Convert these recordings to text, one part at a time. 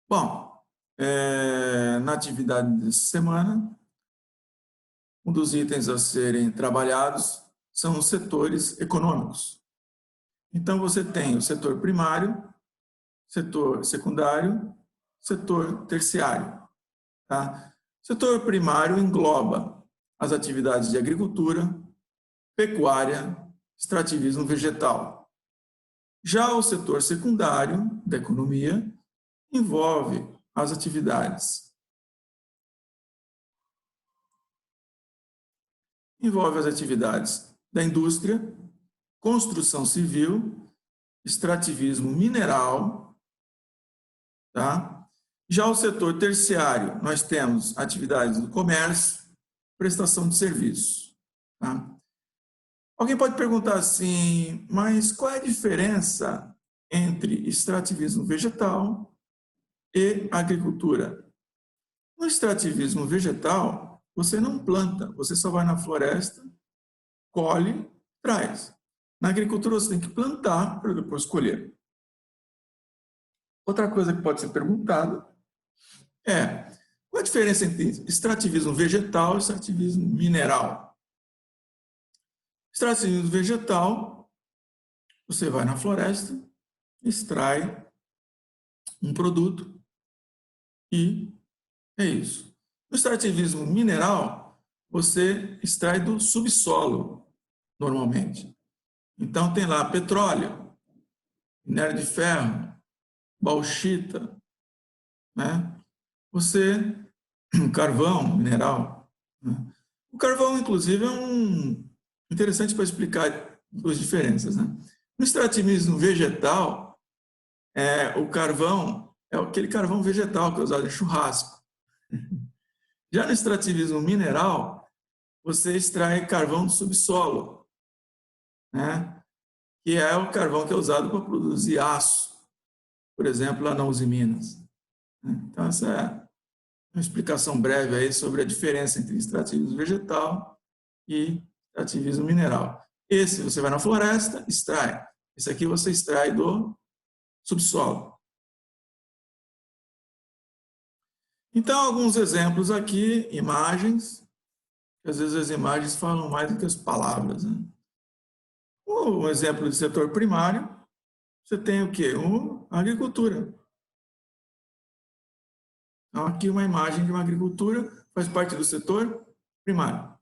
Bom, na atividade dessa semana, um dos itens a serem trabalhados são os setores econômicos. Então, você tem o setor primário, setor secundário, setor terciário. Tá? O setor primário engloba as atividades de agricultura, pecuária, extrativismo vegetal. Já o setor secundário da economia envolve as atividades da indústria, construção civil, extrativismo mineral, tá? Já o setor terciário, nós temos atividades do comércio, prestação de serviços, tá? Alguém pode perguntar assim, mas qual é a diferença entre extrativismo vegetal e agricultura? No extrativismo vegetal, você não planta, você só vai na floresta, colhe, traz. Na agricultura, você tem que plantar para depois colher. Outra coisa que pode ser perguntada é, qual a diferença entre extrativismo vegetal e extrativismo mineral? Extrativismo vegetal, você vai na floresta, extrai um produto e é isso. No extrativismo mineral, você extrai do subsolo, normalmente. Então, tem lá petróleo, minério de ferro, bauxita, né? Carvão, mineral. Né? O carvão, inclusive, é interessante para explicar as diferenças. Né? No extrativismo vegetal, o carvão é aquele carvão vegetal que é usado em churrasco. Já no extrativismo mineral, você extrai carvão do subsolo, né? Que é o carvão que é usado para produzir aço, por exemplo, lá na Uzi Minas. Então, essa é uma explicação breve aí sobre a diferença entre extrativismo vegetal e extrativismo mineral. Esse você vai na floresta, extrai. Esse aqui você extrai do subsolo. Então, alguns exemplos aqui, imagens, que às vezes as imagens falam mais do que as palavras. Né? Um exemplo de setor primário, você tem o quê? A agricultura. Então, aqui uma imagem de uma agricultura, faz parte do setor primário.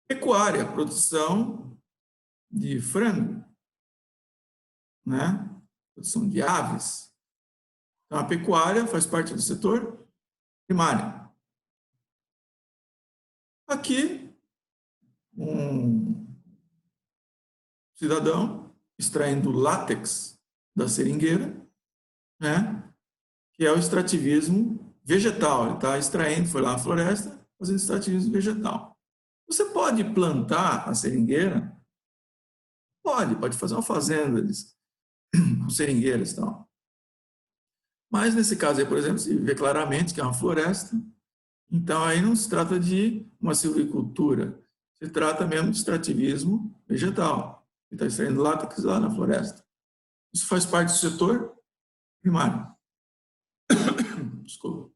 Pecuária, produção de frango, né? Produção de aves. Então, a pecuária faz parte do setor primário. Aqui, um cidadão extraindo látex da seringueira, né? Que é o extrativismo vegetal. Ele está extraindo, foi lá na floresta, fazendo extrativismo vegetal. Você pode plantar a seringueira? Pode fazer uma fazenda com seringueiras e tal. Mas nesse caso aí, por exemplo, se vê claramente que é uma floresta, então aí não se trata de uma silvicultura, se trata mesmo de extrativismo vegetal. Ele está extraindo látex lá na floresta. Isso faz parte do setor primário. Desculpa.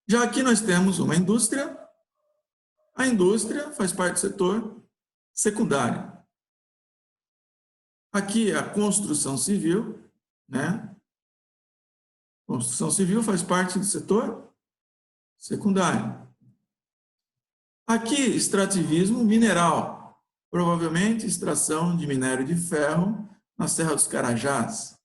Já aqui nós temos uma indústria. A indústria faz parte do setor secundário. Aqui é a construção civil, né? Construção civil faz parte do setor secundário. Aqui, extrativismo mineral, provavelmente extração de minério de ferro na Serra dos Carajás.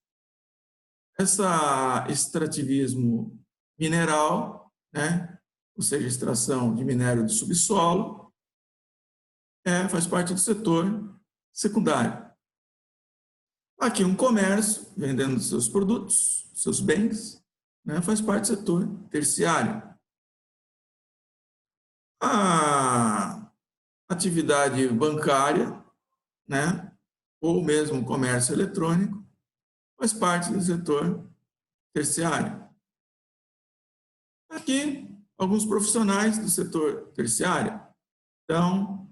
Essa extrativismo mineral, né? Ou seja, extração de minério do subsolo, faz parte do setor secundário. Aqui um comércio, vendendo seus produtos, seus bens, né, faz parte do setor terciário. A atividade bancária, né, ou mesmo comércio eletrônico, faz parte do setor terciário. Aqui, alguns profissionais do setor terciário. Então,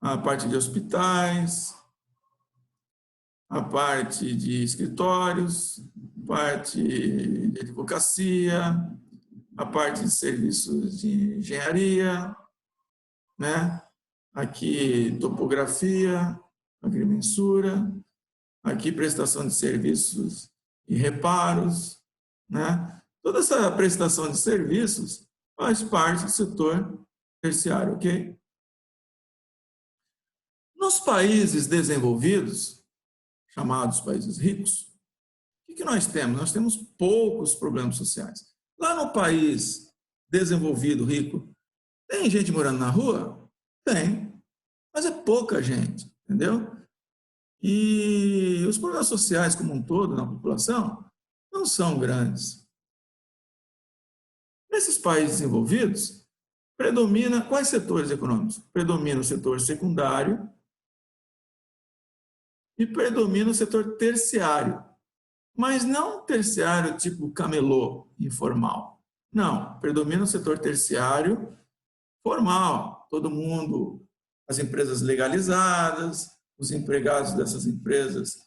a parte de hospitais, a parte de escritórios, parte de advocacia, a parte de serviços de engenharia, né? Aqui topografia, agrimensura, aqui prestação de serviços e reparos, né? Toda essa prestação de serviços faz parte do setor terciário, ok? Nos países desenvolvidos, chamados países ricos, o que nós temos? Nós temos poucos problemas sociais. Lá no país desenvolvido, rico, tem gente morando na rua? Tem, mas é pouca gente, entendeu? E os problemas sociais como um todo na população não são grandes. Nesses países desenvolvidos, predomina quais setores econômicos? Predomina o setor secundário e predomina o setor terciário. Mas não terciário tipo camelô, informal. Não, predomina o setor terciário formal. Todo mundo, as empresas legalizadas, os empregados dessas empresas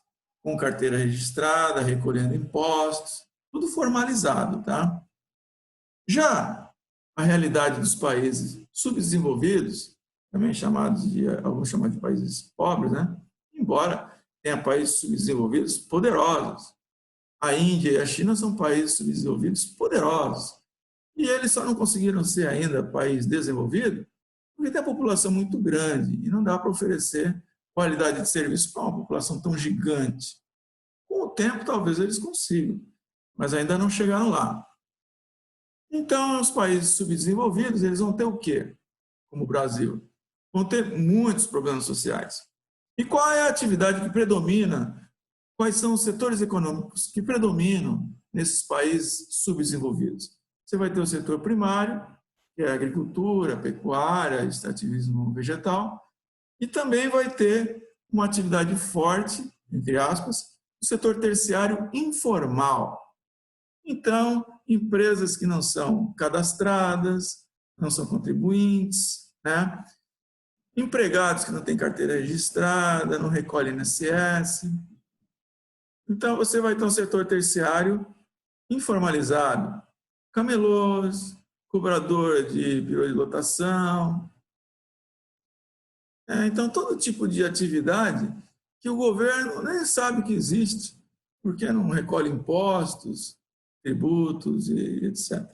com carteira registrada, recolhendo impostos, tudo formalizado, tá? Já a realidade dos países subdesenvolvidos, também chamados de, alguns chamam de países pobres, né? Embora tenha países subdesenvolvidos poderosos. A Índia e a China são países subdesenvolvidos poderosos. E eles só não conseguiram ser ainda país desenvolvido porque tem a população muito grande e não dá para oferecer qualidade de serviço para uma população tão gigante. Com o tempo, talvez eles consigam, mas ainda não chegaram lá. Então, os países subdesenvolvidos, eles vão ter o quê? Como o Brasil? Vão ter muitos problemas sociais. E qual é a atividade que predomina? Quais são os setores econômicos que predominam nesses países subdesenvolvidos? Você vai ter o setor primário, que é a agricultura, a pecuária, extrativismo vegetal, e também vai ter uma atividade forte, entre aspas, o setor terciário informal. Então, empresas que não são cadastradas, não são contribuintes, né? Empregados que não têm carteira registrada, não recolhem INSS. Então, você vai ter um setor terciário informalizado, camelôs, cobrador de perua de lotação. Então, todo tipo de atividade que o governo nem sabe que existe, porque não recolhe impostos, tributos e etc.